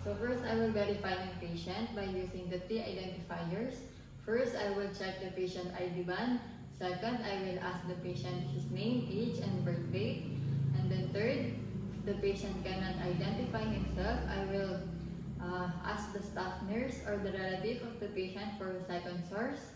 So first, I will verify my patient by using the 3 identifiers. First, I will check the patient ID band. Second, I will ask the patient his name, age, and birth date. And then third, if the patient cannot identify himself, I will ask the staff nurse or the relative of the patient for the second source.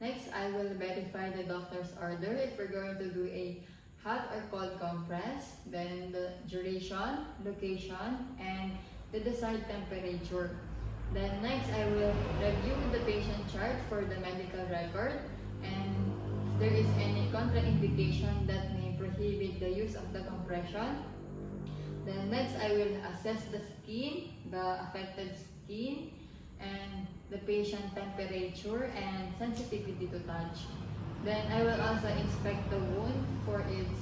Next, I will verify the doctor's order if we're going to do a hot or cold compress, then the duration, location, and the desired temperature. Then next, I will review the patient chart for the medical record, and if there is any contraindication that may prohibit the use of the compression. Then next, I will assess the skin, the affected skin, and the patient temperature and sensitivity to touch. Then I will also inspect the wound for its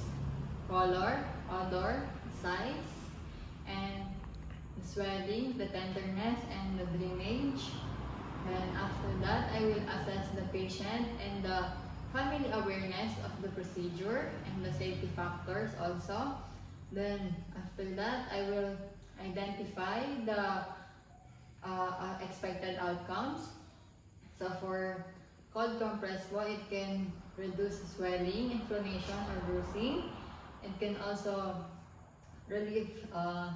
color, odor, size, and the swelling, the tenderness, and the drainage. Then after that, I will assess the patient and the family awareness of the procedure and the safety factors also. Then after that, I will identify the expected outcomes. So for cold compress po, it can reduce swelling, inflammation, or bruising. It can also relieve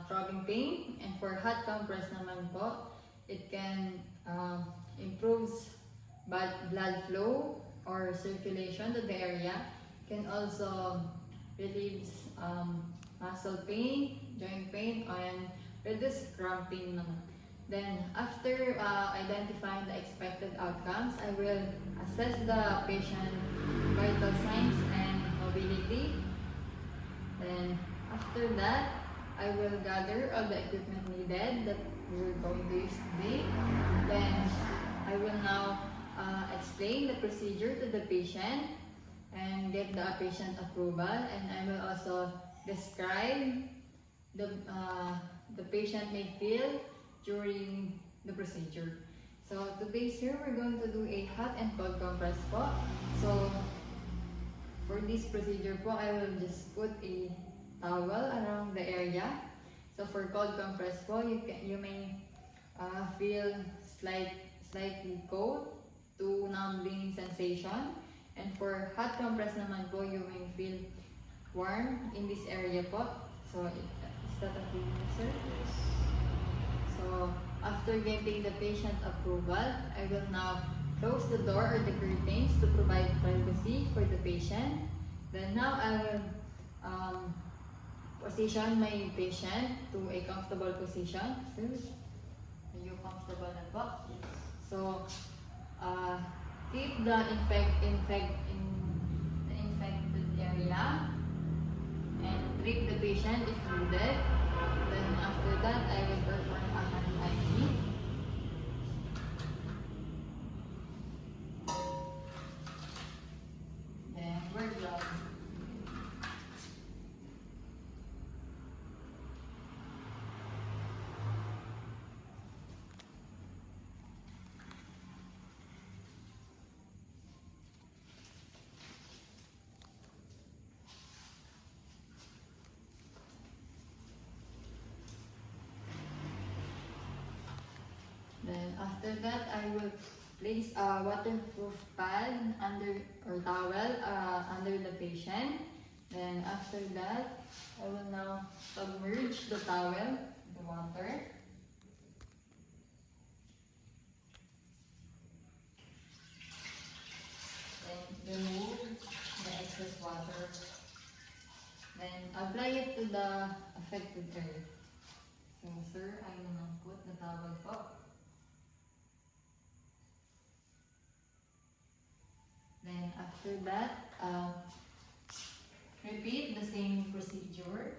throbbing pain. And for hot compress naman po, it can improves blood flow or circulation to the area. It can also relieves muscle pain, joint pain, and reduce cramping naman. Then, after identifying the expected outcomes, I will assess the patient vital signs and mobility. Then, after that, I will gather all the equipment needed that we're going to use today. Then, I will now explain the procedure to the patient and get the patient approval. And I will also describe the patient may feel during the procedure. So today's here we're going to do a hot and cold compress po. So for this procedure po, I will just put a towel around the area. So for cold compress po, you may feel slightly cold to numbing sensation. And for hot compress naman po, you may feel warm in this area po. So is that okay, sir? So after getting the patient approval, I will now close the door or the curtains to provide privacy for the patient. Then now I will position my patient to a comfortable position. Sir, are you comfortable na po? So keep the infected area and treat the patient if needed. Then after that, I will perform a hand hygiene. Then wear gloves. Then after that, I will place a waterproof pad under or towel under the patient. Then after that, I will now submerge the towel in the water. Then remove the excess water. Then apply it to the affected area. So sir, I will now put the towel po. Then after that, repeat the same procedure.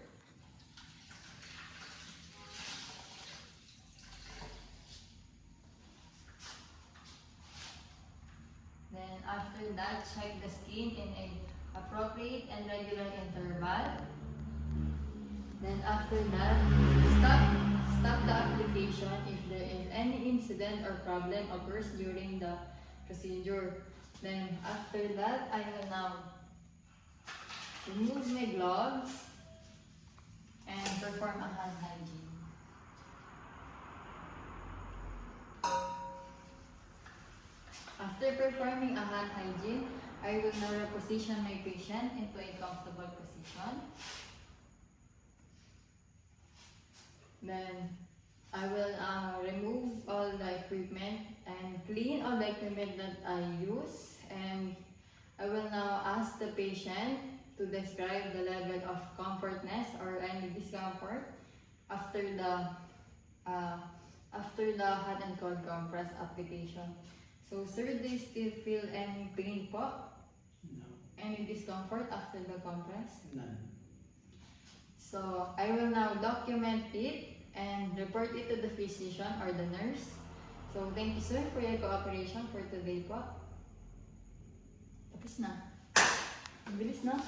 Then after that, check the skin in an appropriate and regular interval. Then after that, stop the application if there is any incident or problem occurs during the procedure. Then after that, I will now remove my gloves and perform a hand hygiene. After performing a hand hygiene, I will now reposition my patient into a comfortable position. Then I will remove all the equipment and clean all the equipment that I use, and I will now ask the patient to describe the level of comfortness or any discomfort after the hot and cold compress application. So sir, do you still feel any pain po? No. Any discomfort after the compress? None. So I will now document it and report it to the physician or the nurse. So thank you sir for your cooperation for today po. Tapos na. Ang bilis na.